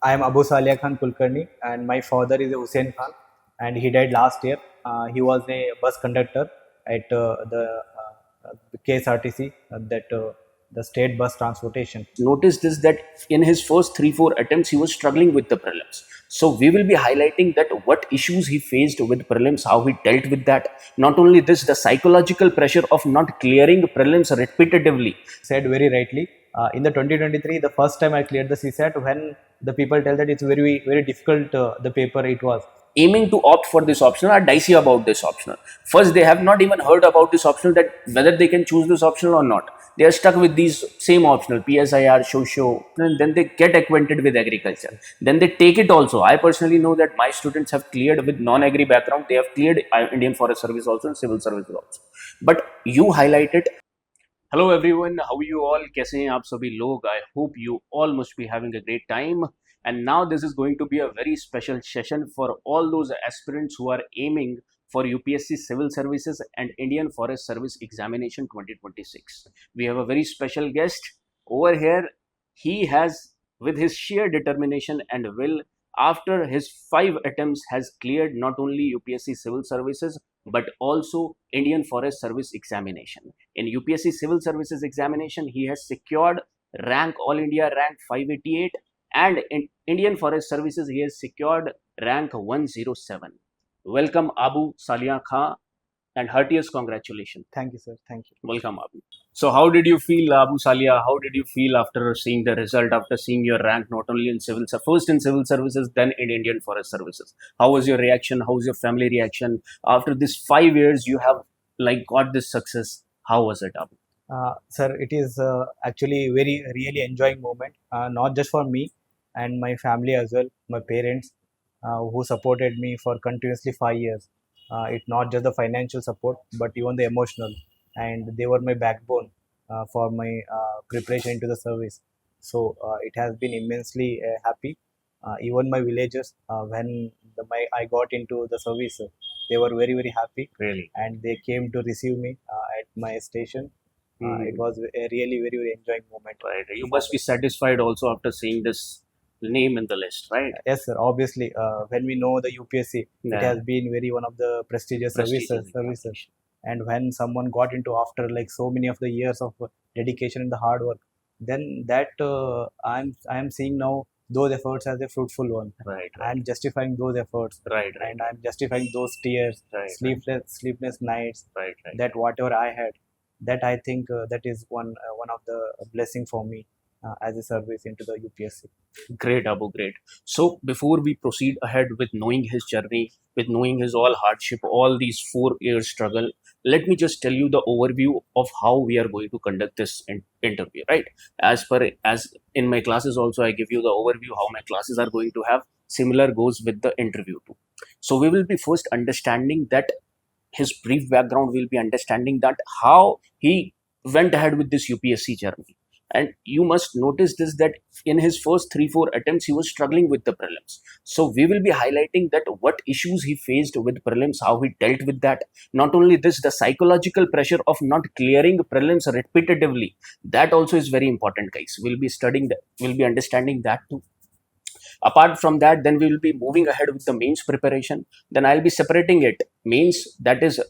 I am Abusaliyakhan Kulkarni, and my father is Hussein Khan, and he died last year. He was a bus conductor at the KSRTC, the state bus transportation. Notice this, that in his first 3-4 attempts he was struggling with the prelims. So we will be highlighting that what issues he faced with prelims, how he dealt with that. Not only this, the psychological pressure of not clearing prelims repetitively. Said very rightly. In the 2023, the first time I cleared the CSAT, when the people tell that it's very difficult, the paper it was. Aiming to opt for this optional are dicey about this optional. First, they have not even heard about this optional, that whether they can choose this optional or not. They are stuck with these same optional, PSIR, Socio, and then they get acquainted with agriculture. Then they take it also. I personally know that my students have cleared with non-agri background. They have cleared Indian Forest Service also and Civil Service also. But you highlighted. Hello everyone, how are you all? कैसे हैं आप सभी लोग? I hope you all must be having a great time. And now this is going to be a very special session for all those aspirants who are aiming for UPSC Civil Services and Indian Forest Service Examination 2026. We have a very special guest over here. He has, with his sheer determination and will, after his 5 attempts, has cleared not only UPSC Civil Services but also Indian Forest Service Examination. In UPSC Civil Services Examination, he has secured rank All India rank 588, and in Indian Forest Services, he has secured rank 107. Welcome, Abusaliyakhan, and heartiest congratulations. Thank you, sir. Thank you. Welcome, Abu. So how did you feel, Abu Salia? How did you feel after seeing the result, after seeing your rank not only in first in civil services, then in Indian Forest Services? How was your reaction? How was your family reaction? After this 5 years, you have got this success. How was it, Abu? Sir, it is actually really enjoying moment, not just for me and my family as well, my parents who supported me for continuously 5 years. It's not just the financial support, but even the emotional, and they were my backbone for my preparation into the service. So it has been immensely happy. Even my villagers, when I got into the service, they were very happy. Really? And they came to receive me at my station. It was a really very enjoying moment. Right. You must be satisfied also after seeing this name in the list, right? Yes, sir. Obviously, when we know the UPSC, it has been one of the prestigious services. And when someone got into after like so many of the years of dedication and the hard work, then that I'm seeing now those efforts as a fruitful one. Right. I'm justifying those efforts. Right. And I'm justifying those tears, sleepless nights. Right. That whatever I had, that I think that is one of the blessing for me as a service into the UPSC. Great, Abu, great. So before we proceed ahead with knowing his journey, with knowing his all hardship, all these 4 years struggle, let me just tell you the overview of how we are going to conduct this interview, right? As in my classes also, I give you the overview how my classes are going to have. Similar goes with the interview too. So we will be first understanding that his brief background, will be understanding that how he went ahead with this UPSC journey. And you must notice this, that in his first 3-4 attempts, he was struggling with the prelims. So we will be highlighting that what issues he faced with prelims, how he dealt with that. Not only this, the psychological pressure of not clearing prelims repetitively. That also is very important, guys. We'll be studying that. We'll be understanding that too. Apart from that, then we will be moving ahead with the mains preparation. Then I'll be separating it. Mains, that is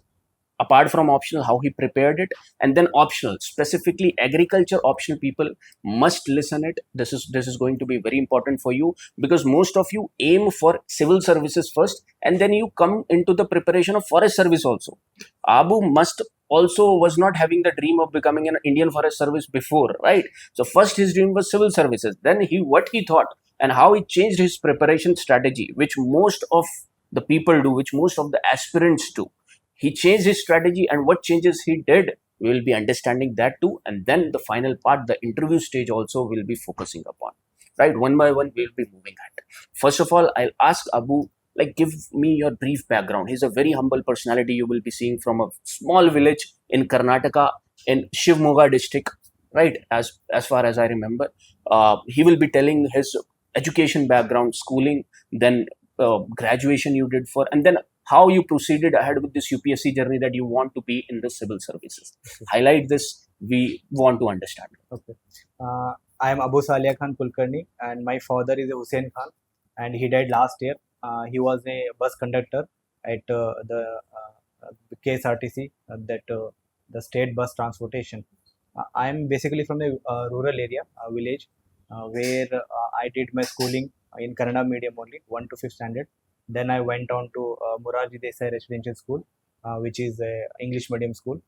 apart from optional, how he prepared it, and then optional, specifically agriculture optional people must listen it. This is going to be very important for you, because most of you aim for civil services first, and then you come into the preparation of forest service also. Abu must also was not having the dream of becoming an Indian Forest Service before, right? So first his dream was civil services. Then what he thought and how he changed his preparation strategy, which most of the people do, which most of the aspirants do. He changed his strategy, and what changes he did, we will be understanding that too. And then the final part, the interview stage also, will be focusing upon. Right, one by one, we will be moving ahead. First of all, I'll ask Abu, give me your brief background. He's a very humble personality. You will be seeing from a small village in Karnataka, in Shivamogga district, right? As far as I remember, he will be telling his education background, schooling, then graduation you did for, and then how you proceeded ahead with this UPSC journey that you want to be in the civil services. Highlight this. We want to understand. Okay. I am Abusaliyakhan Kulkarni, and my father is Hussein Khan, and he died last year. He was a bus conductor at the KSRTC, the state bus transportation. I am basically from a rural area, village, where I did my schooling in Kannada medium only, 1 to 5th standard. Then I went on to Morarji Desai Residential School, which is a English medium school,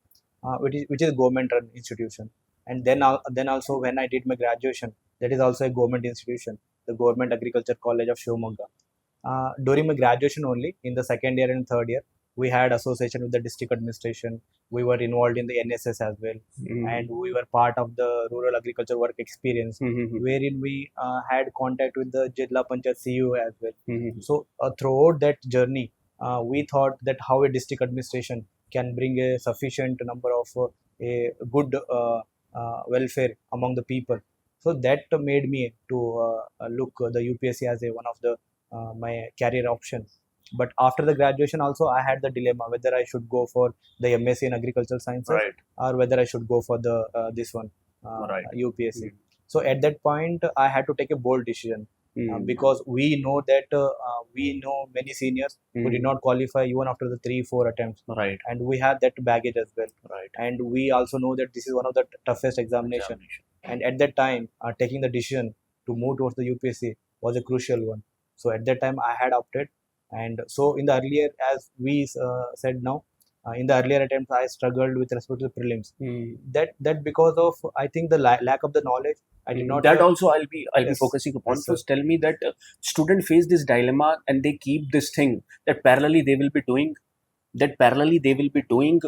which is government run institution. And then also when I did my graduation, that is also a government institution, the Government Agriculture College of Shivamogga. During my graduation only, in the second year and third year, we had association with the district administration. We were involved in the NSS as well, and we were part of the rural agriculture work experience, wherein we had contact with the Jilla Panchayat CEO as well. So throughout that journey, we thought that how a district administration can bring a sufficient number of a good welfare among the people. So that made me to look the UPSC as a one of the my career options. But after the graduation, also I had the dilemma whether I should go for the MSc in agricultural sciences, Right. or whether I should go for the this one Right. UPSC. So at that point, I had to take a bold decision. Because we know that we know many seniors who did not qualify even after the 3-4 attempts, Right. and we have that baggage as well. Right. And we also know that this is one of the toughest examination. And at that time, taking the decision to move towards the UPSC was a crucial one. So at that time, I had opted. And so in the earlier, as we said now, in the earlier attempts, I struggled with respect to the prelims. That because of, I think, the lack of the knowledge, I did not. That also I'll be Yes. focusing upon. Yes, sir. First, tell me that student face this dilemma and they keep this thing that parallelly they will be doing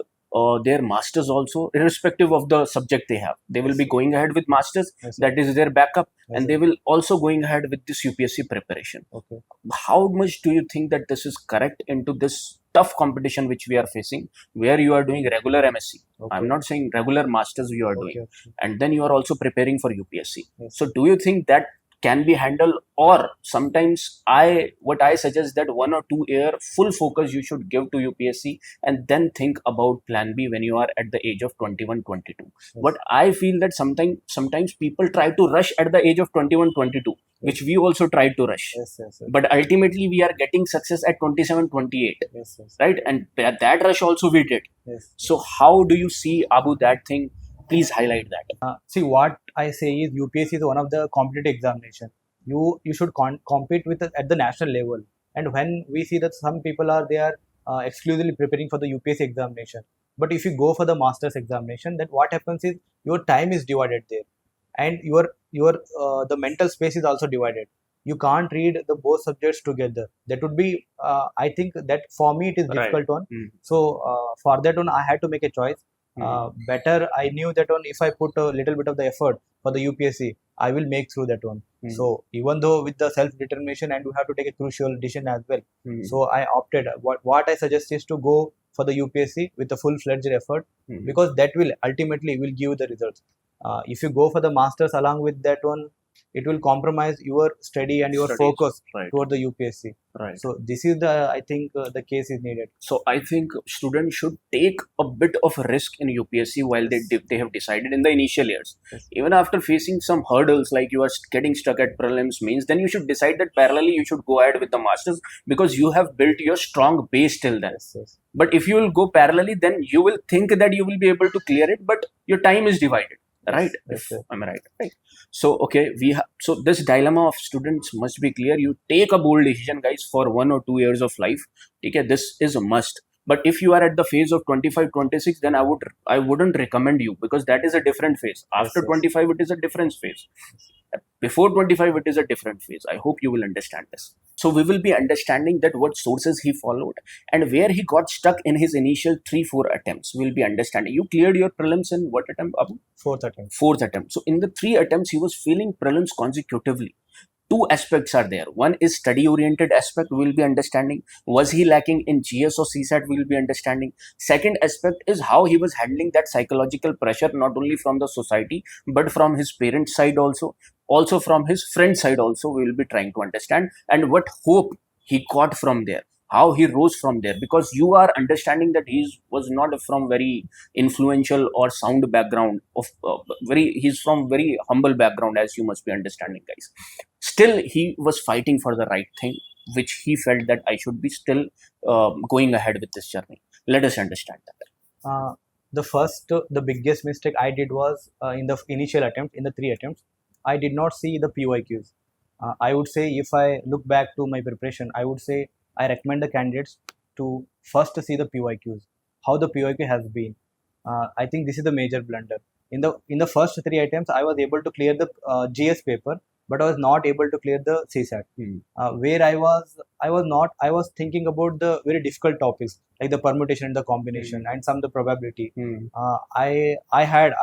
their masters also, irrespective of the subject they have. They will Yes. be going ahead with masters. Yes, sir. That is their backup, Yes, and sir. they will also going ahead with this UPSC preparation. Okay. How much do you think that this is correct into this tough competition which we are facing, where you are doing regular MSc? Okay. I'm not saying regular masters you are doing, Okay. and then you are also preparing for UPSC. Yes. So do you think that can be handled, or sometimes what I suggest that 1 or 2 year full focus you should give to UPSC and then think about plan B when you are at the age of 21, 22. Yes. But I feel that sometimes people try to rush at the age of 21, 22, which we also tried to rush. Yes, yes, yes. But ultimately we are getting success at 27, 28, Yes, yes. right? And that rush also we did. Yes. So how do you see, Abu, that thing? Please highlight that. See, what I say is UPSC is one of the competitive examination. You should compete with it at the national level. And when we see that some people are exclusively preparing for the UPSC examination, but if you go for the master's examination, then what happens is your time is divided there, and your the mental space is also divided. You can't read the both subjects together. That would be I think that for me it is Right. difficult one. So for that one I had to make a choice. Better I knew that one, if I put a little bit of the effort for the UPSC, I will make through that one. So even though with the self determination, and you have to take a crucial decision as well. So I opted. What I suggest is to go for the UPSC with a full fledged effort, because that will ultimately will give the results. If you go for the masters along with that one, it will compromise your study and your Studies. focus Right. toward the UPSC. Right. So this is I think the case is needed. So I think students should take a bit of a risk in UPSC while they have decided in the initial years. Yes. Even after facing some hurdles like you are getting stuck at prelims means, then you should decide that parallelly you should go ahead with the masters, because you have built your strong base till then. Yes, yes. But if you will go parallelly, then you will think that you will be able to clear it, but your time is divided. Right? Yes, yes. Am I right? Right. So okay, so this dilemma of students must be clear. You take a bold decision, guys, for 1 or 2 years of life. Okay, this is a must. But if you are at the phase of 25, 26, then I wouldn't recommend you, because that is a different phase. After yes. 25, it is a different phase. Before 25, it is a different phase. I hope you will understand this. So we will be understanding that what sources he followed and where he got stuck in his initial 3-4 attempts. We'll be understanding. You cleared your prelims in what attempt, Abu? Fourth attempt. Fourth attempt. So in the 3 attempts, he was failing prelims consecutively. 2 aspects are there. One is study oriented aspect, we will be understanding. Was he lacking in GS or CSAT, we will be understanding. Second aspect is how he was handling that psychological pressure, not only from the society but from his parent side also from his friend side also, we will be trying to understand, and what hope he got from there. how he rose from there, because you are understanding that he was not from very influential or sound background of he's from very humble background, as you must be understanding, guys. Still he was fighting for the right thing, which he felt that I should be still going ahead with this journey. Let us understand that. The biggest mistake I did was in the initial attempt, in the 3 attempts, I did not see the PYQs. I would say, if I look back to my preparation, I would say I recommend the candidates to first see the PYQs, how the PYQ has been. I think this is the major blunder. In the first 3 attempts, I was able to clear the GS paper, but I was not able to clear the CSAT. Where I was thinking about the very difficult topics like the permutation and the combination and some the probability. I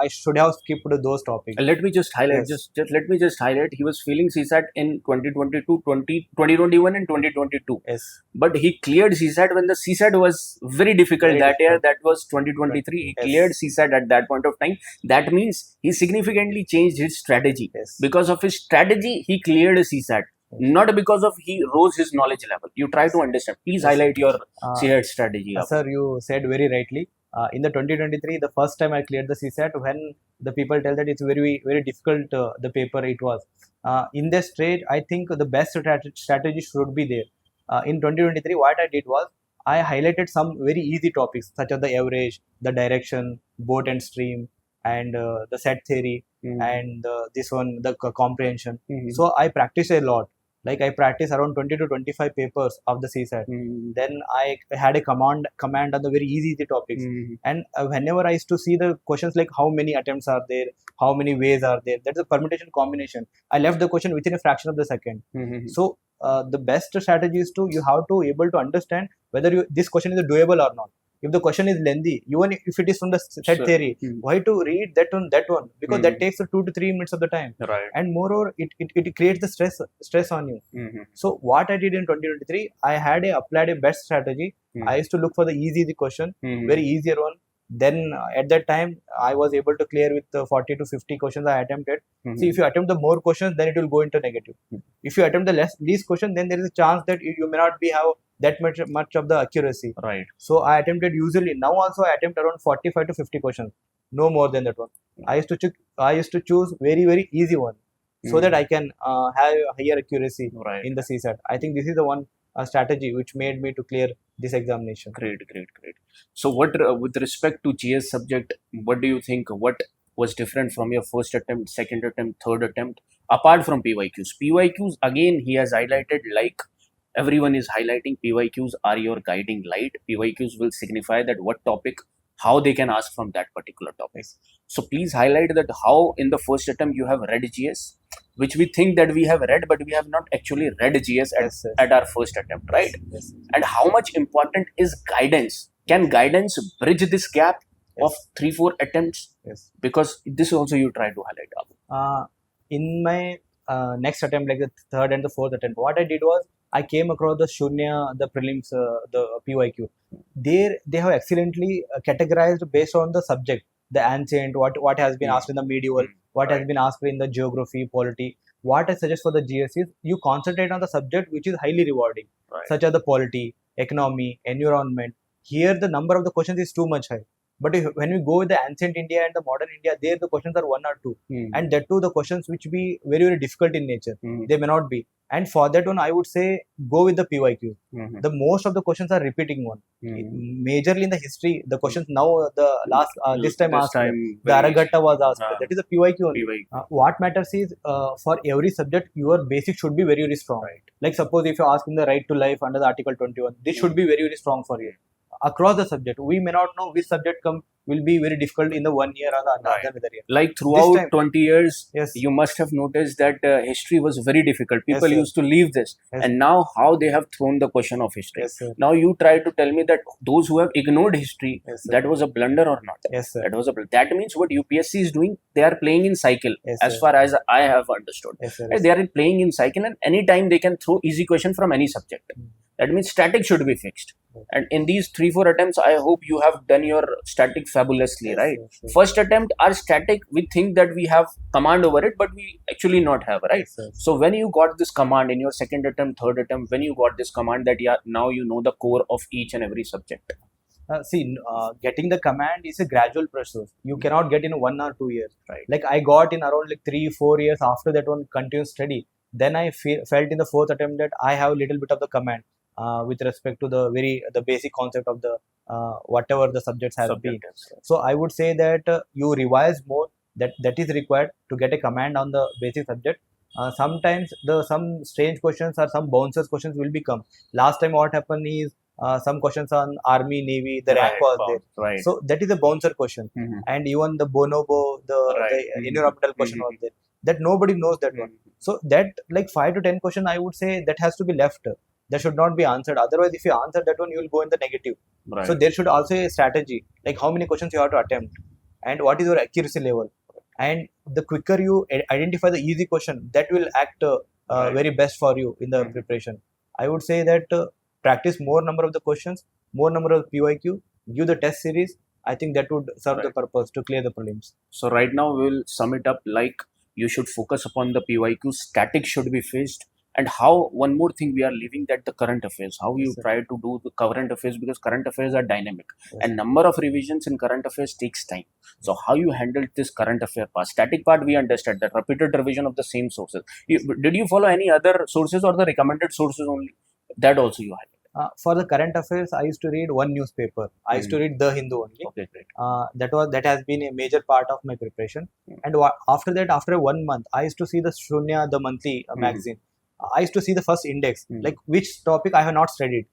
should have skipped those topics. Let me just highlight, Yes. just let me just highlight, he was failing CSAT in 2022, 2021 and 2022. Yes. But he cleared CSAT when the CSAT was very difficult Very that year. difficult. That was 2023. He Yes. cleared CSAT at that point of time. That means he significantly changed his strategy. Yes. Because of his strategy, he cleared a CSAT. Not because of he rose his knowledge level. You try to understand. Please Yes. highlight your Uh, CSAT strategy. Sir, you said very rightly. In the 2023, the first time I cleared the CSAT, when the people tell that it's very, very difficult, the paper it was. In this stage, I think the best strategy should be there. In 2023, what I did was I highlighted some very easy topics such as the average, the direction, boat and stream, and the set theory, and this one, the comprehension. So I practiced a lot. Like I practiced around 20 to 25 papers of the CSAT. Then I had a command on the very easy topics. And whenever I used to see the questions like how many attempts are there, how many ways are there, that's a permutation combination. I left the question within a fraction of the second. So the best strategy is you have to able to understand whether this question is doable or not. If the question is lengthy, even if it is from the set Sure. theory, why to read that one? Because that takes 2 to 3 minutes of the time. Right. And moreover, it creates the stress on you. So what I did in 2023, I had applied a best strategy. I used to look for the easy question, very easier one. Then at that time, I was able to clear with 40 to 50 questions I attempted. See, if you attempt the more questions, then it will go into negative. If you attempt the least question, then there is a chance that you may not have that much of the accuracy. Right. So I attempted usually, now also I attempt around 45 to 50 questions, no more than that one. I used to choose very, very easy one, so that I can have higher accuracy Right. in the CSAT. I think this is the one strategy which made me to clear this examination. Great. So, what with respect to GS subject, what do you think? What was different from your first attempt, second attempt, third attempt, apart from PYQs? PYQs, again, he has highlighted, like everyone is highlighting, PYQs are your guiding light. PYQs will signify that what topic, how they can ask from that particular topic. So please highlight that how in the first attempt you have read GS, which we think that we have read, but we have not actually read GS at our first attempt, right? Yes. And how much important is guidance? Can guidance bridge this gap of 3-4 attempts? Yes. Because this also you try to highlight, Abu. In my next attempt, like the third and the fourth attempt, what I did was I came across the Sunya, the prelims, the PYQ. They have excellently categorized based on the subject, the ancient, what has been asked in the medieval, what has been asked in the geography, polity. What I suggest for the GS is you concentrate on the subject which is highly rewarding, such as the polity, economy, environment. Here the number of the questions is too much high. But when we go with the ancient India and the modern India, there the questions are 1 or 2. And that too, the questions which be very, very difficult in nature. They may not be. And for that one, I would say go with the PYQ. The most of the questions are repeating one. Majorly in the history, the questions now, the last, this time asked, the Aragatta was asked. That is the PYQ only. What matters is, for every subject, your basic should be very, very strong. Like suppose if you ask in the right to life under the Article 21, this should be very, very strong for you. Across the subject, we may not know which subject will be very difficult in the 1 year or the other year. Like throughout time, 20 years, yes, you must have noticed that history was very difficult. People Yes, used to leave this. Yes. And now how they have thrown the question of history. Yes, sir. Now you try to tell me that those who have ignored history, Yes, sir. that was a blunder or not? Yes, sir. That means what UPSC is doing, they are playing in cycle, Yes, as sir. far as I have understood. Yes, sir. They are playing in cycle, and anytime they can throw easy question from any subject. That means static should be fixed. And in these 3-4 attempts, I hope you have done your static fabulously, Yes, right? yes, yes. First attempt, our static, we think that we have command over it, but we actually not have, right? Yes, yes. So when you got this command in your second attempt, third attempt, when you got this command that yeah, now you know the core of each and every subject. Getting the command is a gradual process. You cannot get in 1 or 2 years. Right. Like I got in around like 3-4 years after that one continuous study. Then I felt in the fourth attempt that I have a little bit of the command with respect to the basic concept of the whatever the subjects has been. Subject is, So I would say that you revise more. That is required to get a command on the basic subject. Sometimes some strange questions or some bounces questions will become. Last time what happened is some questions on army navy the rank was there, right. so that is a bouncer question. Mhm. And even the bonobo the Right. environmental question was there, that nobody knows that one. So that like 5 to 10 question I would say that has to be left, that should not be answered. Otherwise if you answer that one you will go in the negative. Right. So there should also a strategy, like how many questions you have to attempt and what is your accuracy level. And the quicker you identify the easy question, that will act Right. very best for you in the Mhm. preparation. I would say that practice more number of the questions, more number of PYQ, give the test series. I think that would serve the Right. purpose to clear the prelims. So right now we'll sum it up like you should focus upon the PYQ, static should be faced, and how one more thing we are leaving that the current affairs, how you Yes, sir. try to do the current affairs, because current affairs are dynamic Yes. and number of revisions in current affairs takes time. So how you handled this current affair part, static part we understand that repeated revision of the same sources. Did you follow any other sources or the recommended sources only? That also you had. For the current affairs, I used to read one newspaper. I used to read The Hindu only. Okay, great. That has been a major part of my preparation. And after that, after 1 month, I used to see the Sunya, the monthly magazine. I used to see the first index, like which topic I have not studied.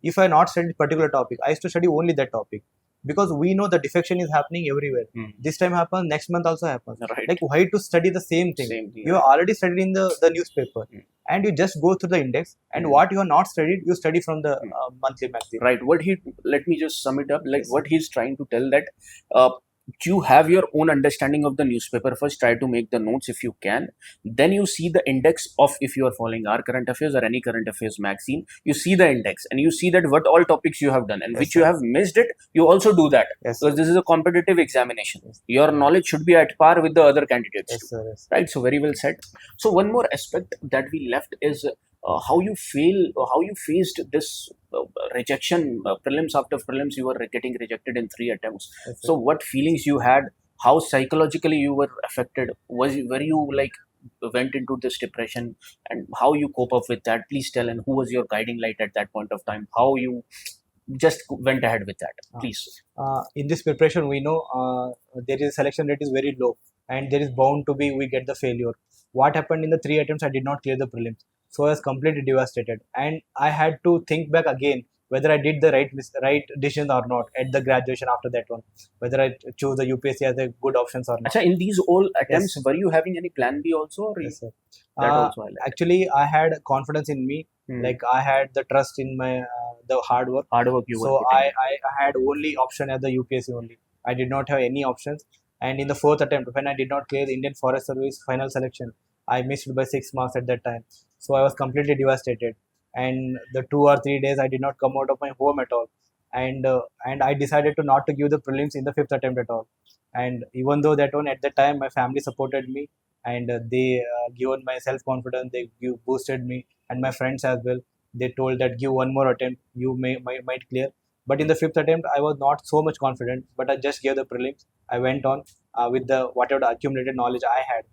If I have not studied particular topic, I used to study only that topic, because we know the defection is happening everywhere. This time happens, next month also happens. Right. Like why to study the same thing? Same thing, You have already studied in the newspaper, and you just go through the index, and what you have not studied, you study from the monthly magazine. Right. Let me just sum it up. Like Yes, what he's trying to tell that you have your own understanding of the newspaper first, try to make the notes if you can, then you see the index of, if you are following our current affairs or any current affairs magazine, you see the index and you see that what all topics you have done, and Yes, which sir. you have missed it, you also do that. Yes, Because sir. this is a competitive examination. Yes. Your knowledge should be at par with the other candidates Yes, too. sir. Yes. Right. So very well said. So one more aspect that we left is how you faced this rejection, prelims after prelims, you were getting rejected in 3 attempts. Yes, sir. So what feelings you had, how psychologically you were affected, were you like went into this depression, and how you cope up with that? Please tell. And who was your guiding light at that point of time, how you just went ahead with that, please. In this preparation, we know there is a selection rate is very low, and there is bound to be we get the failure. What happened in the 3 attempts, I did not clear the prelims, so I was completely devastated, and I had to think back again whether I did the right decision or not at the graduation after that one, whether I choose the UPSC as a good options or not. Achha, in these all attempts, were you having any plan B also? Or Yes, sir. that also I like. Actually, I had confidence in me. Like I had the trust in my the hard work. You So were putting in. I had only option at the UPSC only. I did not have any options. And in the fourth attempt, when I did not clear the Indian Forest Service final selection, I missed by 6 marks at that time. So I was completely devastated. And the 2 or 3 days, I did not come out of my home at all. And I decided to not to give the prelims in the fifth attempt at all. And even though that one at the time, my family supported me, and they given my self confidence, they boosted me, and my friends as well. They told that give one more attempt, you might clear. But in the fifth attempt, I was not so much confident, but I just gave the prelims. I went on with the whatever the accumulated knowledge I had.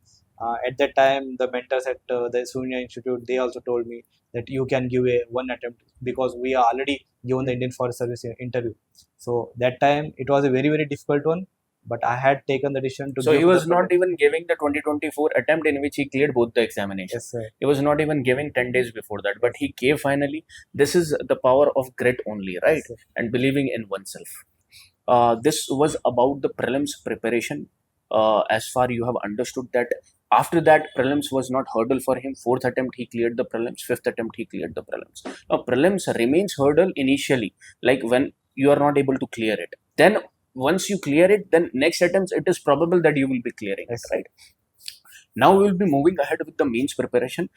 At that time, the mentors at the Sunya Institute, they also told me that you can give a one attempt, because we are already given the Indian Forest Service interview. So that time it was a very very difficult one, but I had taken the decision to. So give he was the not prelims. even giving the 2024 attempt in which he cleared both the examinations. Yes, sir. He was not even giving 10 days before that, but he gave finally. This is the power of grit only, right? Yes, sir. And believing in oneself. This was about the prelims preparation. As far you have understood that after that prelims was not hurdle for him. Fourth attempt he cleared the prelims. Fifth attempt he cleared the prelims. Now prelims remains hurdle initially, like when you are not able to clear it. Then once you clear it, then next attempts it is probable that you will be clearing Yes, it, right? Now we will be moving ahead with the mains preparation.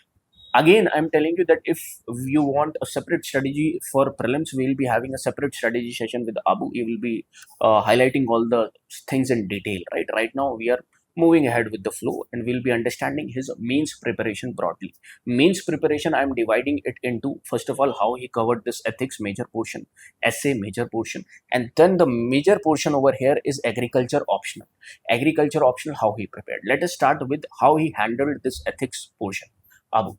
again, I'm telling you that if you want a separate strategy for prelims, we'll be having a separate strategy session with Abu. He will be highlighting all the things in detail. Right now we are moving ahead with the flow, and we'll be understanding his mains preparation broadly. Mains preparation, I'm dividing it into, first of all, how he covered this ethics major portion, essay major portion, and then the major portion over here is agriculture optional. Agriculture optional, how he prepared. Let us start with how he handled this ethics portion. Abu.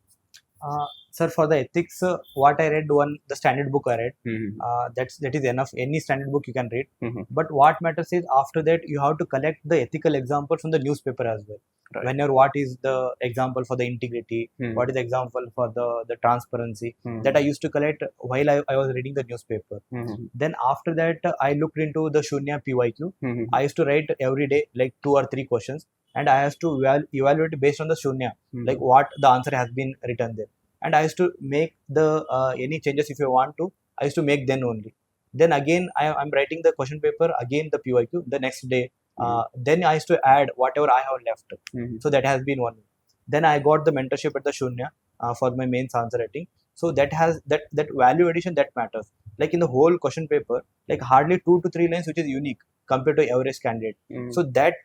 Sir, for the ethics, what I read, the standard book I read, Mhm. that is enough. Any standard book you can read. Mhm. But what matters is after that you have to collect the ethical example from the newspaper as well. Right. Whenever what is the example for the integrity, Mhm. what is the example for the transparency, Mhm. that I used to collect while I was reading the newspaper. Mhm. Then after that, I looked into the Sunya PYQ. Mhm. I used to write every day like 2 or 3 questions, and I used to evaluate based on the Sunya, like Mhm. what the answer has been written there. And I used to make the any changes if you want to. I used to make then only. Then again, I'm writing the question paper again the PYQ the next day. Then I used to add whatever I have left. Mhm. So that has been one. Then I got the mentorship at the Shunya for my main answer writing. So that has that value addition that matters. Like in the whole question paper, like hardly 2 to 3 lines which is unique compared to average candidate. Mhm. So that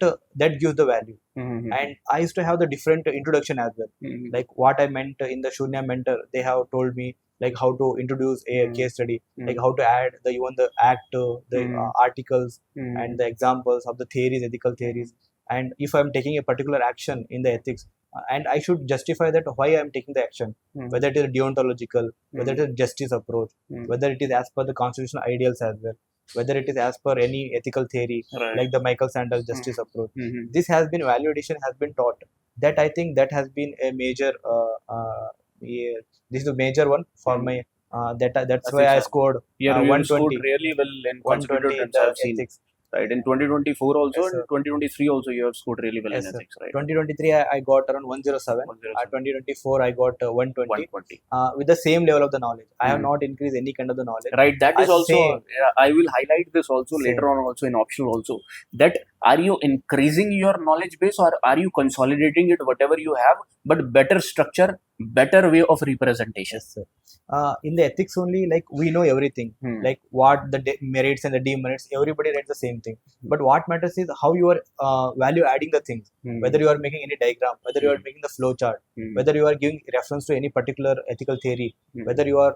gives the value. Mhm. And I used to have the different introduction as well, Mhm. like what I meant in the Shunya mentor. They have told me like how to introduce a case study, like how to add the even the act, the articles, and the examples of the theories, ethical theories. And if I'm taking a particular action in the ethics, and I should justify that why I'm taking the action, whether it is deontological, whether it is justice approach, whether it is as per the constitutional ideals as well, whether it is as per any ethical theory, Right. like the Michael Sandel justice approach. Mhm. This has been value addition has been taught. That I think that has been a major yeah, this is a major one for my that's why I Ethics. scored Yeah, you scored 120 really well in consecutive 120 in attempts. the I've seen. ethics. Right, in 2024 also, Yes, and sir. 2023 also, you have scored really well in Yes, sir. ethics, right? 2023 I got around 107. 107. 2024 I got 120. 120. With the same level of the knowledge. I have Mhm. not increased any kind of the knowledge. Right, that I is also, same I will highlight this also later same. on, also in optional also, that are you increasing your knowledge base, or are you consolidating it whatever you have, but better structure, better way of representation? Yes, sir. In the ethics only, like we know everything, Hmm. like what the merits and the demerits. Everybody reads the same thing. But what matters is how you are value adding the things. Hmm. Whether you are making any diagram, whether you are making the flow chart, Hmm. whether you are giving reference to any particular ethical theory, Hmm. whether you are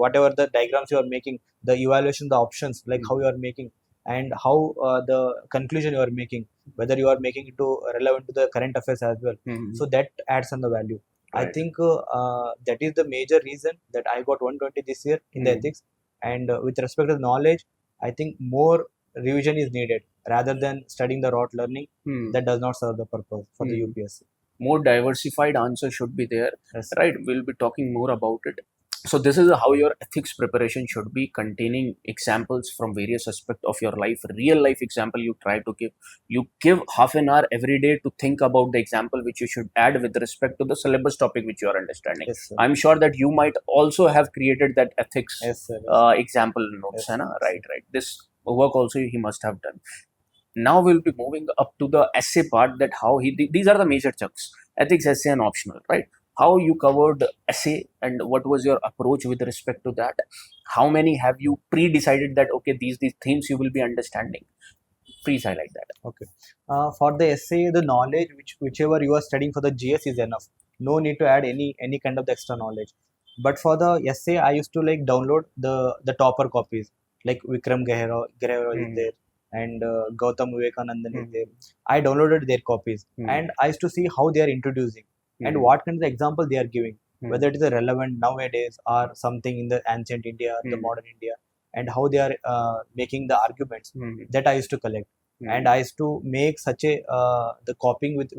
whatever the diagrams you are making, the evaluation, the options, like how you are making, and how the conclusion you are making, whether you are making it to relevant to the current affairs as well. Hmm. So that adds on the value. I Right. think that is the major reason that I got 120 this year in the ethics. And with respect to knowledge, I think more revision is needed rather than studying the rote learning. Hmm. That does not serve the purpose for the UPSC. More diversified answer should be there. Yes. Right, we'll be talking more about it. So this is how your ethics preparation should be, containing examples from various aspects of your life, real life example you try to give. You give half an hour every day to think about the example which you should add with respect to the syllabus topic which you are understanding. Yes, sir. I'm sure that you might also have created that ethics Yes, sir. Yes. example notes. Yes, Yes. Right, this work also he must have done. Now we'll be moving up to the essay part, that how these are the major chunks: ethics, essay, and optional, right? How you covered essay, and what was your approach with respect to that? How many have you pre-decided that okay, these themes you will be understanding? Please highlight that. Okay. For the essay, the knowledge whichever you are studying for the GS is enough. No need to add any kind of the extra knowledge. But for the essay, I used to like download the topper copies, like Vikram Gehra is there, and Gautam Vivekanandan is there. I downloaded their copies, and I used to see how they are introducing and what kind of example they are giving, whether it is relevant nowadays or something in the ancient India, the modern India, and how they are making the arguments. That I used to collect. And I used to make such a the copying with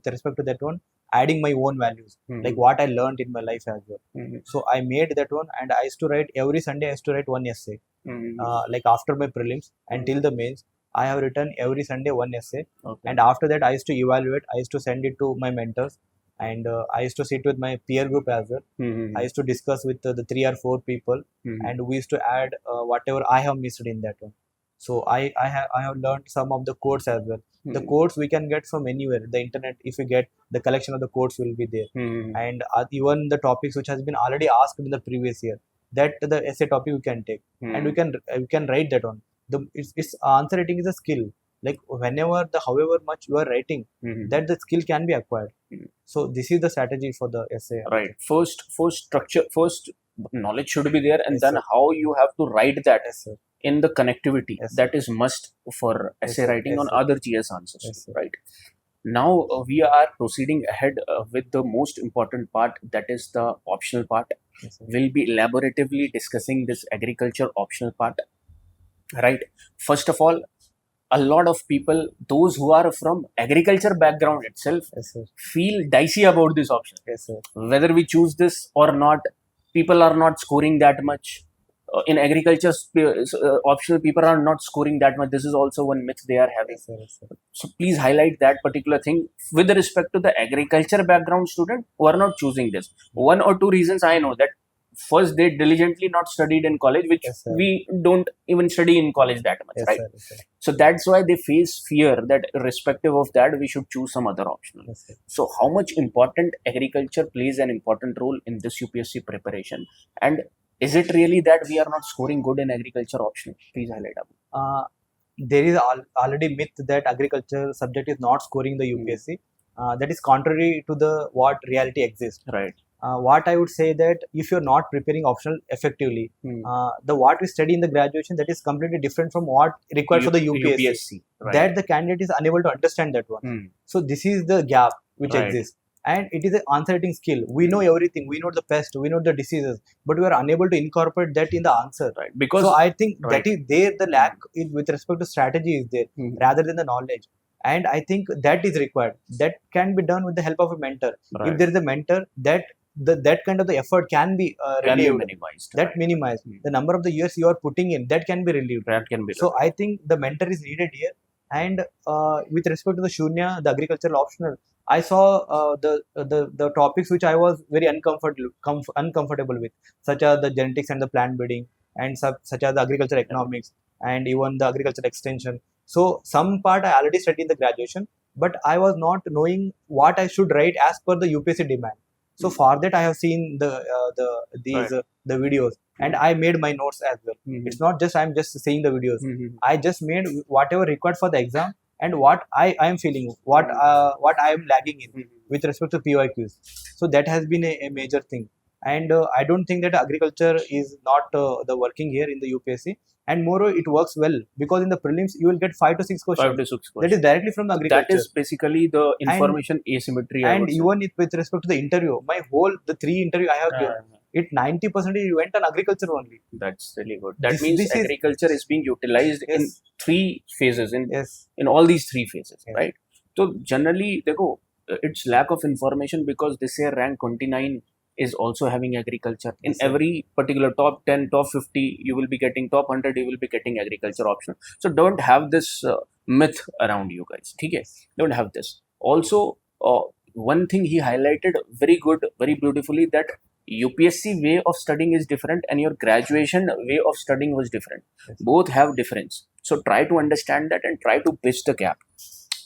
respect to that one, adding my own values, like what I learned in my life as well. So I made that one, and I used to write every Sunday. I used to write one essay. Like after my prelims until the mains, I have written every Sunday one essay. Okay. And after that, I used to evaluate. I used to send it to my mentors, and I used to sit with my peer group as well. I used to discuss with the 3 or 4 people, and we used to add whatever I have missed in that one. So I have learned some of the codes as well. The codes we can get from anywhere. The internet, if we get the collection of the codes will be there, and even the topics which has been already asked in the previous year, that the essay topic we can take, and we can write that on. It's answer writing is a skill. Like whenever the however much you are writing, that the skill can be acquired. So this is the strategy for the essay. Right. First structure, first knowledge should be there, and Yes, then sir. how you have to write that Yes, sir. in the connectivity. Yes, sir. That is must for essay sir. writing Yes, on sir. other GS answers. Yes, sir. Right. Now we are proceeding ahead with the most important part, that is the optional part. Yes, sir. We'll be elaboratively discussing this agriculture optional part. Right. First of all, a lot of people, those who are from agriculture background itself, Yes, sir. feel dicey about this option. Yes, sir. Whether we choose this or not, people are not scoring that much. In agriculture, optional people are not scoring that much. This is also one myth they are having. Yes, sir. Yes, sir. So please highlight that particular thing with respect to the agriculture background student who are not choosing this. One or two reasons I know that. First, they diligently not studied in college, which Yes, sir. we don't even study in college that much, Yes, right? sir. Yes, sir. So that's why they face fear that irrespective of that, we should choose some other option. Yes, sir. So how much important agriculture plays an important role in this UPSC preparation? And is it really that we are not scoring good in agriculture option? Please highlight up. There is already myth that agriculture subject is not scoring the UPSC. That is contrary to the what reality exists. Right. What I would say that if you're not preparing optional effectively, the what we study in the graduation, that is completely different from what required for the UPSC. Right. That the candidate is unable to understand that one. So this is the gap which Right. exists, and it is an answer writing skill. We know everything. We know the pest. We know the diseases, but we are unable to incorporate that in the answer. Right. Because So I think Right. that is there. The lack with respect to strategy is there rather than the knowledge. And I think that is required. That can be done with the help of a mentor. Right. If there is a mentor, that kind of the effort can be can be relieved. minimized. That Right. minimized. The number of the years you are putting in, that can be relieved. That can be. So I think the mentor is needed here. And with respect to the Sunya, the agricultural optional, I saw the topics which I was very uncomfortable with, such as the genetics and the plant breeding, and such as the agriculture economics, and even the agriculture extension. So some part I already studied in the graduation, but I was not knowing what I should write as per the UPSC demand. So for that I have seen these Right. the videos, and I made my notes as well. It's not just I'm just seeing the videos. I just made whatever required for the exam and what I am feeling, what I am lagging in with respect to PYQs. So that has been a major thing. And I don't think that agriculture is not the working here in the UPSC. And moreover, it works well because in the prelims you will get 5 to 6 questions. 5 to 6 That questions. is directly from the agriculture. That is basically the information asymmetry. I And would say. even with respect to the interview, the 3 interview I have given, it 90% went on agriculture only. That's really good. That This- means this is- agriculture is being utilized in Yes. 3 phases, Yes. in all these 3 phases, Yes. right? So generally, देखो, it's lack of information because this year rank 29 is also having agriculture. In Yes, sir. every particular top 10, top 50, you will be getting top 100, you will be getting agriculture option. So don't have this myth around you guys. Okay? Don't have this. Also, one thing he highlighted very good, very beautifully, that UPSC way of studying is different and your graduation way of studying was different. Yes. Both have difference. So try to understand that and try to bridge the gap.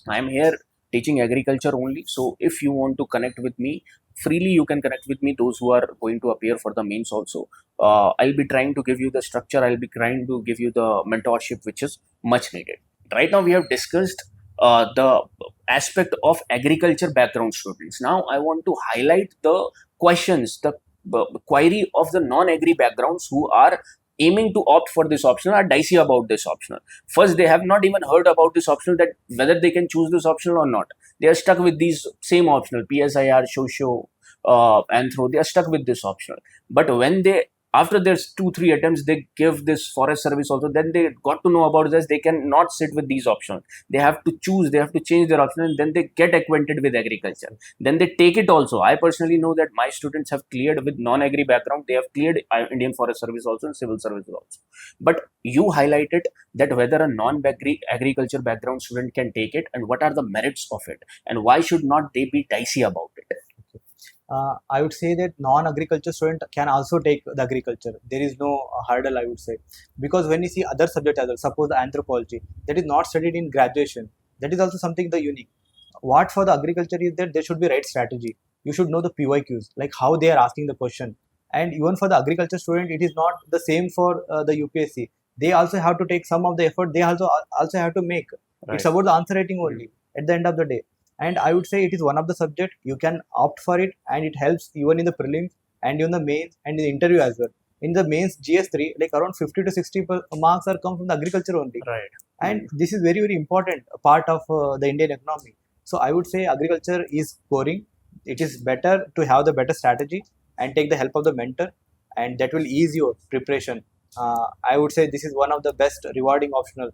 I am here teaching agriculture only. So if you want to connect with me, freely you can connect with me, those who are going to appear for the mains also. I'll be trying to give you the structure. I'll be trying to give you the mentorship which is much needed. Right now we have discussed the aspect of agriculture background students. Now I want to highlight the questions, the query of the non-agri backgrounds who are aiming to opt for this optional are dicey about this optional. First, they have not even heard about this optional, that whether they can choose this optional or not. They are stuck with these same optional, PSIR, Shosho, Anthro. They are stuck with this optional. But when they, after there's 2-3 attempts, they give this forest service also, then they got to know about this. They cannot sit with these options. They have to choose, they have to change their option, and then they get acquainted with agriculture. Then they take it also. I personally know that my students have cleared with non-agri background. They have cleared Indian Forest Service also and civil services also. But you highlighted that whether a non-agriculture background student can take it and what are the merits of it and why should not they be dicey about it. I would say that non-agriculture student can also take the agriculture. There is no hurdle, I would say, because when you see other subjects as well, suppose the anthropology that is not studied in graduation, that is also something the unique. What for the agriculture is that there should be right strategy. You should know the PYQs, like how they are asking the question, and even for the agriculture student, it is not the same for the UPSC. They also have to take some of the effort. They also have to make. It's Right. about the answer writing only at the end of the day. And I would say it is one of the subject you can opt for it, and it helps even in the prelims and even the mains and in the interview as well. In the mains GS3, like around 50 to 60 marks are come from the agriculture only, Right. and this is very important part of the Indian economy. So I would say agriculture is scoring. It is better to have the better strategy and take the help of the mentor, and that will ease your preparation. I would say this is one of the best rewarding optional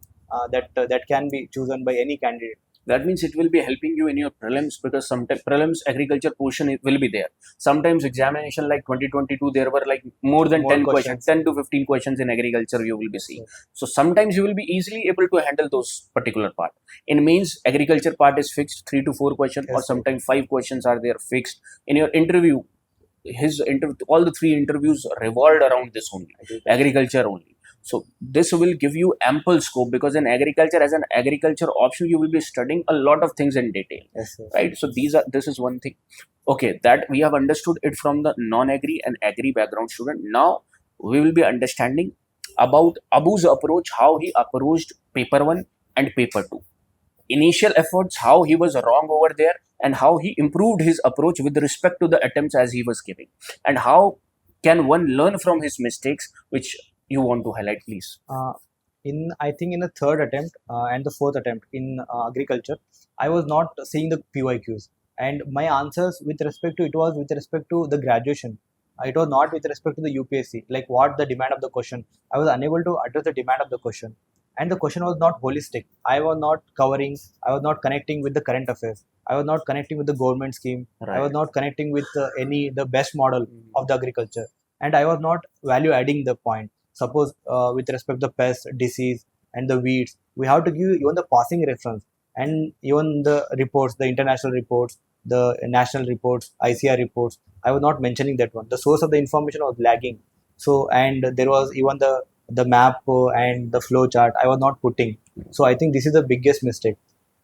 that can be chosen by any candidate. That means it will be helping you in your prelims, because sometimes prelims agriculture portion will be there. Sometimes examination like 2022 there were like more than More 10 questions, questions. 10 to 15 questions in agriculture you will be seeing. Yes. So sometimes you will be easily able to handle those particular part. In mains agriculture part is fixed 3 to 4 questions, or Yes, sir. sometimes 5 questions are there fixed. In your interview, all the 3 interviews revolved around this only, agriculture only. So this will give you ample scope, because in agriculture, as an agriculture option, you will be studying a lot of things in detail. Yes, sir. Right? So this is one thing. Okay, that we have understood it from the non-agri and agri background student. Now we will be understanding about Abu's approach, how he approached paper 1 and paper 2. Initial efforts, how he was wrong over there, and how he improved his approach with respect to the attempts as he was giving, and how can one learn from his mistakes, which you want to highlight, please. In I think in the third attempt and the fourth attempt in agriculture, I was not seeing the PYQs, and my answers with respect to it was with respect to the graduation. It was not with respect to the UPSC, like what the demand of the question. I was unable to address the demand of the question, and the question was not holistic. I was not covering. I was not connecting with the current affairs. I was not connecting with the government scheme. I was not connecting with any the best model of the agriculture, and I was not value adding the point. Suppose with respect to pest, disease, and the weeds, we have to give even the passing reference, and even the reports, the international reports, the national reports, ICR reports. I was not mentioning that one. The source of the information was lagging. So, and there was even the map and the flow chart I was not putting. So I think this is the biggest mistake.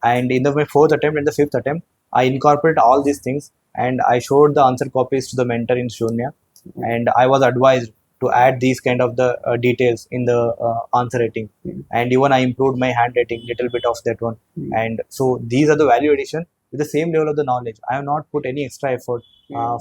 And in the my fourth attempt and the fifth attempt, I incorporate all these things, and I showed the answer copies to the mentor in Sunya, and I was advised to add these kind of the details in the answer rating, and even I improved my handwriting little bit of that one. And so these are the value addition with the same level of the knowledge. I have not put any extra effort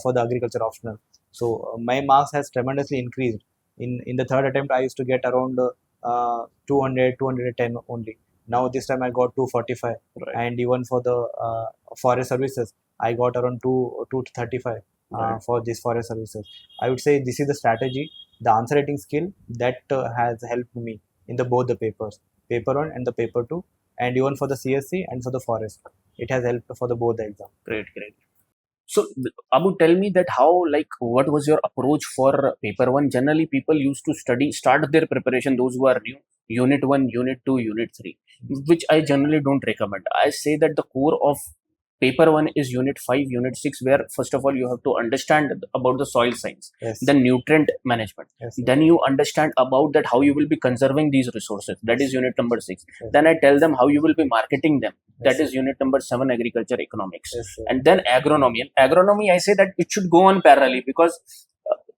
for the agriculture optional. So my marks has tremendously increased. In the third attempt I used to get around 200 210 only. Now this time I got 245. Right. And even for the forest services I got around 235 Right. for these forest services. I would say this is the strategy, the answer writing skill that has helped me in the both the papers, paper 1 and the paper 2, and even for the CSE and for the forest. It has helped for the both the exam. Great, great. So, Abu, tell me that how, like, what was your approach for paper 1? Generally, people used to start their preparation, those who are new, unit 1, unit 2, unit 3, which I generally don't recommend. I say that the core of paper 1 is unit 5, unit 6, where first of all you have to understand about the soil science, Yes. then nutrient management, Yes. then you understand about that how you will be conserving these resources, that is unit number 6. Yes. Then I tell them how you will be marketing them, that Yes. is unit number 7, agriculture economics. Yes, sir. And then agronomy. And agronomy, I say that it should go on parallelly, because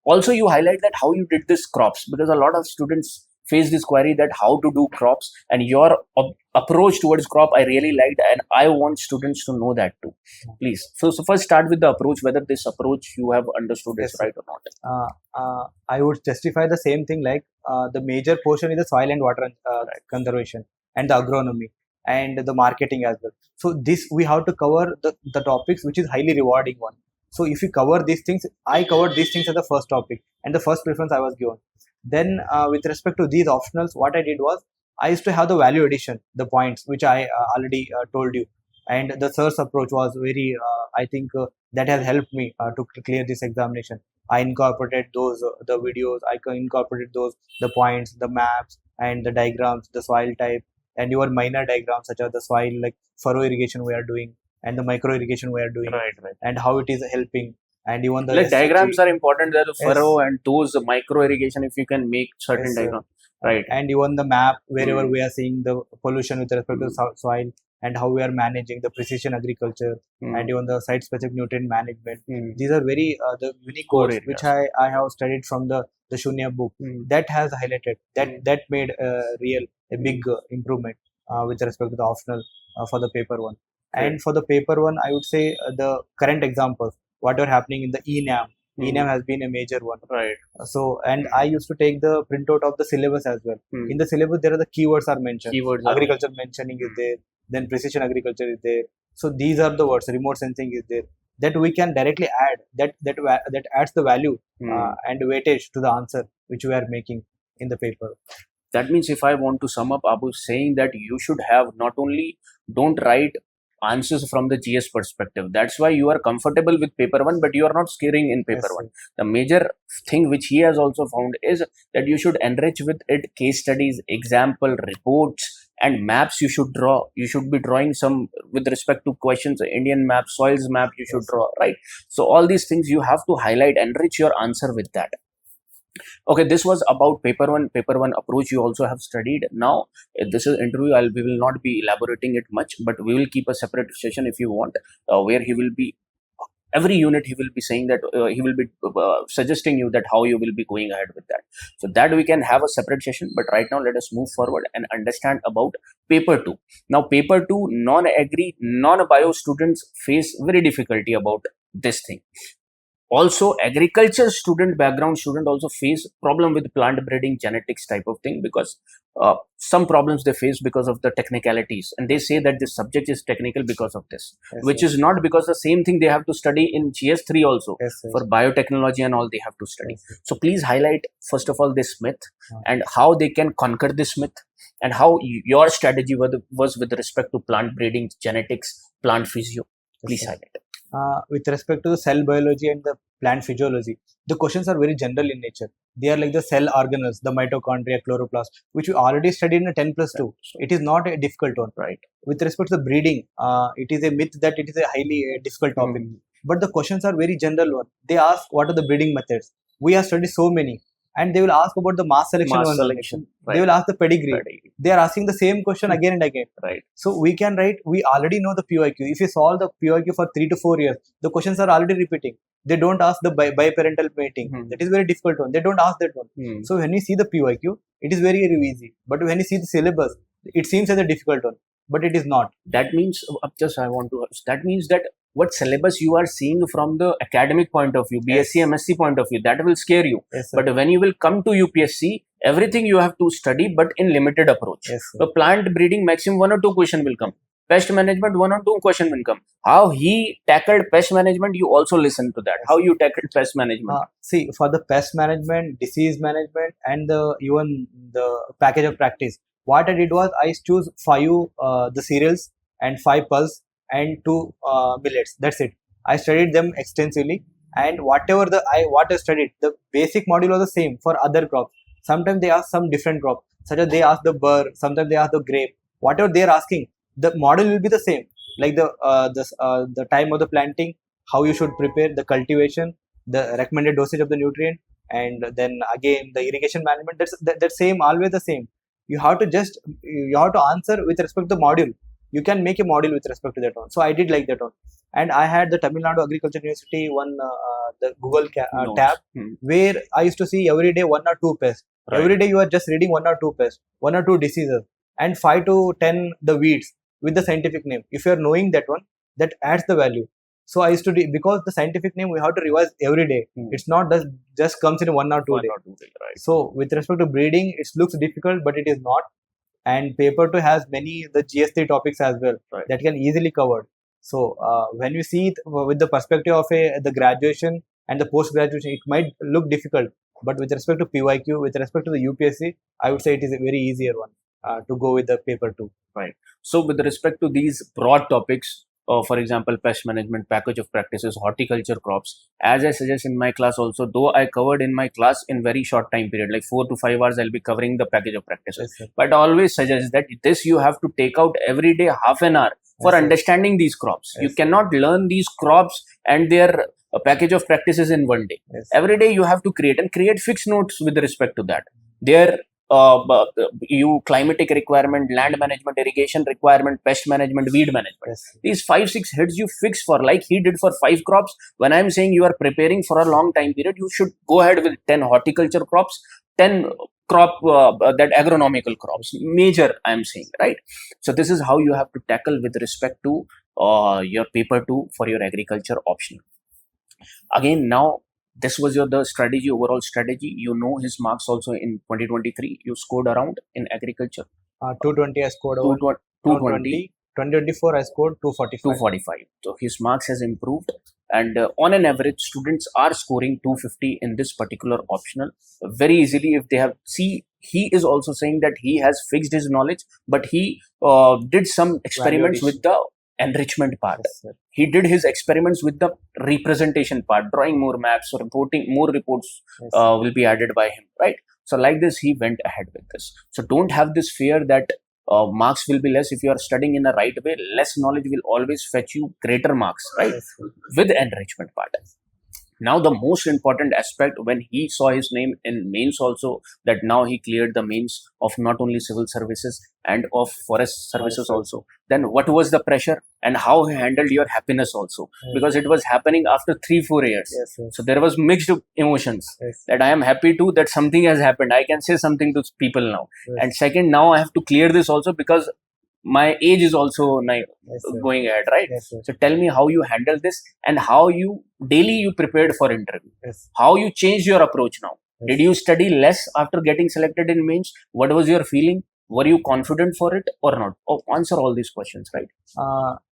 also you highlight that how you did this crops, because a lot of students face this query that how to do crops, and your approach towards crop I really liked, and I want students to know that too. Please. So first start with the approach, whether this approach you have understood Yes, is sir. right or not. I would justify the same thing, like the major portion is the soil and water conservation and the agronomy and the marketing as well. So this we have to cover the topics which is highly rewarding one. So if you cover these things, I covered these things as the first topic and the first preference I was given. Then with respect to these optionals, what I did was I used to have the value addition, the points which I already told you. And the search approach was very, I think that has helped me to clear this examination. I incorporated those the videos. I incorporated those the points, the maps, and the diagrams, the soil type, and your minor diagrams such as the soil like furrow irrigation we are doing and the micro irrigation we are doing, Right. and how it is helping. and even the Like diagrams SG, are important. There, the yes, furrow and those micro irrigation, if you can make certain yes, diagram, right? and even the map wherever Mm, we are seeing the pollution with respect to mm, soil, and how we are managing the precision agriculture, and mm, even the site specific nutrient management. mm. These are very the unique Core words which areas. I have studied from the Shunya book, Mm, that has highlighted that mm, that made real a mm, big improvement with respect to the optional for the paper one. great. And for the paper one, I would say the current examples what are happening in the ENAM. Mm, ENAM has been a major one. right. So, and I used to take the printout of the syllabus as well. In Mm. the syllabus, there are the keywords are mentioned. Keywords are Agriculture mentioned. mentioning is Mm, there. Then precision agriculture is there. So these are the words. Remote sensing is there. That we can directly add. That adds the value mm. and weightage to the answer which we are making in the paper. That means if I want to sum up, Abu saying that you should have not only don't write answers from the GS perspective. That's why you are comfortable with paper one, but you are not scaring in paper Yes, one. sir. The major thing which he has also found is that you should enrich with it case studies, example, reports, and maps you should draw. You should be drawing some with respect to questions, Indian map, soils map you should Yes, sir. draw, right? So all these things you have to highlight, enrich your answer with that. Okay, this was about paper one approach you also have studied. Now this is interview, we will not be elaborating it much, but we will keep a separate session if you want, where he will be every unit he will be saying that he will be suggesting you that how you will be going ahead with that, so that we can have a separate session. But right now let us move forward and understand about paper 2. Now paper 2 non-agri non-bio students face very difficulty about this thing. Also agriculture student background student also face problem with plant breeding genetics type of thing, because some problems they face because of the technicalities, and they say that this subject is technical because of this, Yes, which sir. is not, because the same thing they have to study in GS3 also Yes, sir. for biotechnology and all they have to study. Yes, sir. So please highlight first of all this myth Uh, and how they can conquer this myth, and how your strategy was with respect to plant breeding genetics, plant physio. yes, Please sir. highlight. With respect to the cell biology and the plant physiology, the questions are very general in nature. They are like the cell organelles, the mitochondria, chloroplast, which we already studied in a 10 plus 2. It is not a difficult one. Right. With respect to the breeding, it is a myth that it is a highly difficult topic. Mm. But the questions are very general one. They ask what are the breeding methods. We have studied so many, and they will ask about the mass selection Mass one. selection, They right. will ask the pedigree. Pedigree. They are asking the same question again and again. Right. So we can write, we already know the PYQ. If you solve the PYQ for 3 to 4 years, the questions are already repeating. They don't ask the biparental mating. Hmm. That is very difficult one. They don't ask that one. Hmm. So when you see the PYQ, it is very, very easy. But when you see the syllabus, it seems as a difficult one. But it is not. That means, just I want to, that means that what syllabus you are seeing from the academic point of view, BSc, Yes. MSc point of view, that will scare you. Yes, sir. But when you will come to UPSC, everything you have to study, but in limited approach. Yes, sir. So plant breeding, maximum 1 or 2 question will come. Pest management, 1 or 2 question will come. How he tackled pest management, you also listen to that. Yes. How you tackled pest management. See, for the pest management, disease management, and even the package of practice, what I did was I choose 5 the cereals and 5 pulse and 2 millets. That's it. I studied them extensively, and whatever what I studied, the basic module was the same for other crops. Sometimes they ask some different crop, such as they ask the burr, sometimes they ask the grape. Whatever they are asking, the model will be the same. Like the time of the planting, how you should prepare the cultivation, the recommended dosage of the nutrient, and then again the irrigation management. That same, always the same. You have to answer with respect to the module. You can make a module with respect to that one. So I did like that one, and I had the Tamil Nadu Agriculture University one the Google Notes. tab Hmm. where I used to see every day 1 or 2 pests. Right. Every day you are just reading 1 or 2 pests, 1 or 2 diseases, and 5 to 10 the weeds with the scientific name. If you are knowing that one, that adds the value. So I used to do, because the scientific name we have to revise every day. Hmm. It's not just comes in 1 or 2 1 days. or 2 days, right. So with respect to breeding, it looks difficult, but it is not. And paper 2 has many the GS3 topics as well, Right. that can easily covered. So when you see it with the perspective of the graduation and the post graduation, it might look difficult. But with respect to PYQ, with respect to the UPSC, I would say it is a very easier one to go with the paper 2. Right. So with respect to these broad topics, for example, pest management, package of practices, horticulture crops, as I suggest in my class also, though I covered in my class in very short time period, like 4 to 5 hours, I'll be covering the package of practices. Yes, sir. But I always suggest that this you have to take out every day half an hour for Yes, sir. understanding these crops. You Yes. cannot learn these crops and their package of practices in one day. Yes. Every day you have to create fixed notes with respect to that. Their climatic requirement, land management, irrigation requirement, pest management, weed management. Yes. These 5-6 heads you fix for, like he did for 5 crops. When I'm saying you are preparing for a long time period, you should go ahead with 10 horticulture crops, 10 crop that agronomical crops, major I'm saying, right? So this is how you have to tackle with respect to your paper 2 for your agriculture optional. Again, now this was your the strategy, overall strategy. You know his marks also in 2023. You scored around in agriculture. 220 I scored over 220. 2024 I scored 245. 245. So his marks has improved, and on an average, students are scoring 250 in this particular optional very easily if they have. See, he is also saying that he has fixed his knowledge, but he did some experiments with the enrichment part. Yes, sir. He did his experiments with the representation part, drawing more maps, reporting more reports Yes. will be added by him, right? So like this, he went ahead with this. So don't have this fear that marks will be less if you are studying in the right way. Less knowledge will always fetch you greater marks, right? Yes, sir. With enrichment part. Now the most important aspect, when he saw his name in mains also, that now he cleared the mains of not only civil services and of forest services also, then what was the pressure and how he handled your happiness also? Yes. Because it was happening after 3-4 years. Yes, yes. So there was mixed emotions. Yes. That I am happy too that something has happened. I can say something to people now. Yes. And second, now I have to clear this also because my age is also Yes, sir. going ahead, right? Yes, sir. So tell me how you handle this and how you daily you prepared for interview. Yes. How you changed your approach now. Yes. Did you study less after getting selected in mains? What was your feeling? Were you confident for it or not? Oh, answer all these questions, right?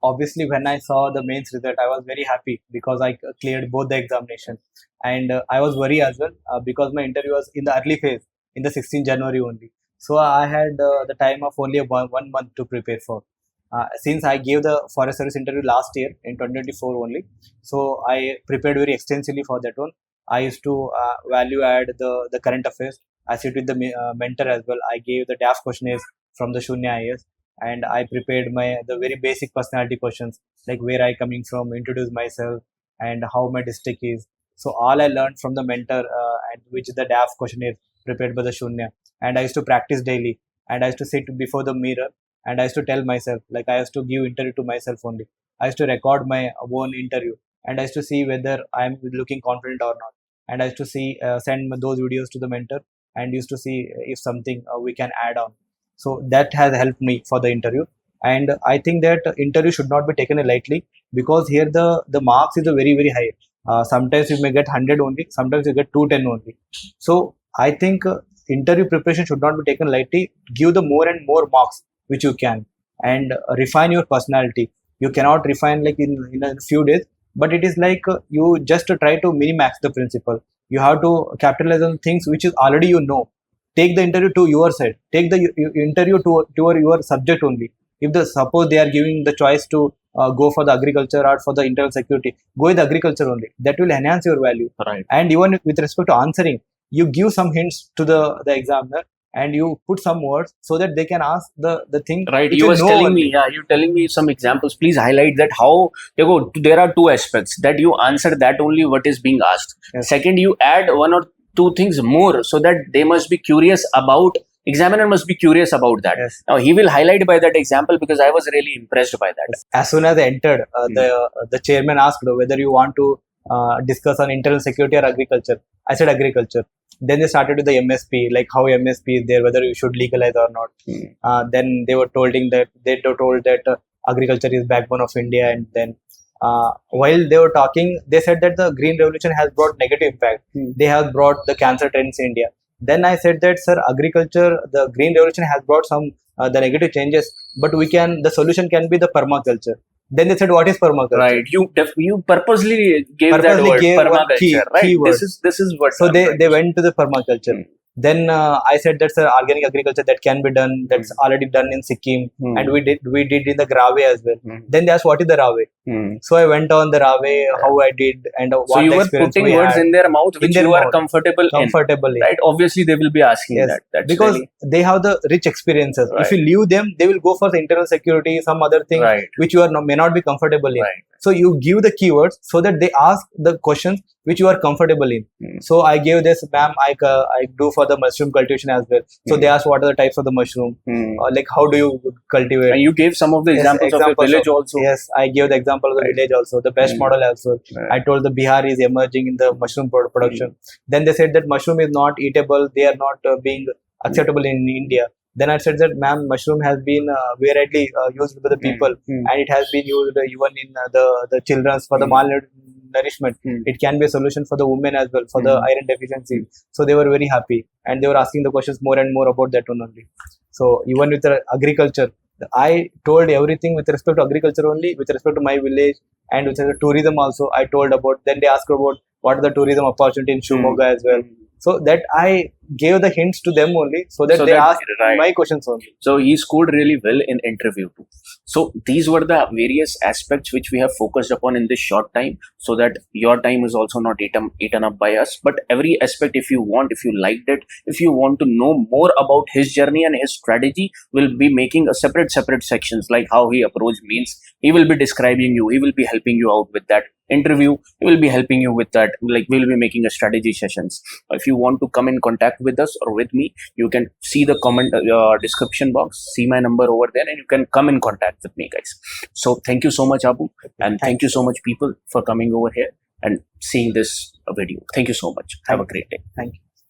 Obviously, when I saw the mains result, I was very happy because I cleared both the examination, and I was worried as well because my interview was in the early phase, in the 16th January only. So I had the time of only one month to prepare for. Since I gave the forest service interview last year in 2024 only, so I prepared very extensively for that one. I used to value add the current affairs. I sit with the mentor as well. I gave the DAF questionnaires from the Sunya IAS, and I prepared the very basic personality questions like where I coming from, introduce myself, and how my district is. So all I learned from the mentor, and which is the DAF questionnaire prepared by the Shunya, and I used to practice daily, and I used to sit before the mirror, and I used to tell myself, like I used to give interview to myself only. I used to record my own interview, and I used to see whether I am looking confident or not, and I used to see send those videos to the mentor, and used to see if something we can add on. So that has helped me for the interview, and I think that interview should not be taken lightly because here the marks is a very high. Sometimes you may get 100 only, sometimes you get 210 only. So I think interview preparation should not be taken lightly. Give the more and more marks which you can, and refine your personality. You cannot refine like in a few days, but it is like you just try to minimax the principle. You have to capitalize on things which is already you know. Take the interview to your side. Take the interview to your subject only. If suppose they are giving the choice to go for the agriculture or for the internal security, go with agriculture only. That will enhance your value. Right. And even with respect to answering, you give some hints to the examiner, and you put some words so that they can ask the thing. Right. which You was know telling only. me, you're telling me some examples. Please highlight that how there are two aspects that you answer that only what is being asked. Yes. Second, you add one or two things more so that they must be curious about. Examiner must be curious about that. Yes. Now he will highlight by that example because I was really impressed by that. As soon as I entered, the chairman asked whether you want to discuss on internal security or agriculture. I said agriculture. Then they started with the MSP, like how MSP is there, whether you should legalize or not. Then they were told that agriculture is backbone of India, and then while they were talking, they said that the green revolution has brought negative impact. They have brought the cancer trends in India. Then I said that, sir, agriculture, the green revolution has brought some the negative changes, but the solution can be the permaculture. Then they said, what is permaculture? Right. You purposely gave that word, permaculture. Right. Key word. This is what. So they went to the permaculture. Then I said that's organic agriculture that can be done. That's already done in Sikkim, and we did in the Grave as well. Then they asked what is the Rave. So I went on the Rave, how I did, and what So you the were experience putting we words had in their mouth which their you are mouth, comfortable comfortably. in, right? Obviously, they will be asking Yes, that. That's because really, they have the rich experiences. Right. If you leave them, they will go for the internal security, some other thing right, which you are may not be comfortable in. right. So you give the keywords so that they ask the questions which you are comfortable in. So I gave this, ma'am, I do for the mushroom cultivation as well. So they asked what are the types of the mushroom, like how do you cultivate. And you gave some of the examples of your village also. Yes, I gave the example of the Right. village also, the best model also. Right. I told the Bihar is emerging in the mushroom production. Then they said that mushroom is not eatable, they are not being acceptable in India. Then I said that, ma'am, mushroom has been variedly used by the people, and it has been used even in the children's for the malnourishment. It can be a solution for the women as well, for the iron deficiency. So they were very happy, and they were asking the questions more and more about that one only. So even with the agriculture, I told everything with respect to agriculture only, with respect to my village, and with respect to tourism also. I told about. Then they asked about what are the tourism opportunity in Shimoga as well. So that I gave the hints to them only, so that they asked my questions only. So he scored really well in interview too. So these were the various aspects which we have focused upon in this short time, so that your time is also not eaten up by us. But every aspect, if you want, if you liked it, if you want to know more about his journey and his strategy, we'll be making a separate sections, like how he approached means. He will be describing you. He will be helping you out with that interview. He will be helping you with that. Like we'll be making a strategy sessions. If you want to come in contact with us or with me, you can see the comment description box, see my number over there, and you can come in contact with me, guys. So thank you so much, Abu, and thank you so much, people, for coming over here and seeing this video. Thank you so much. Have a great day. Thank you.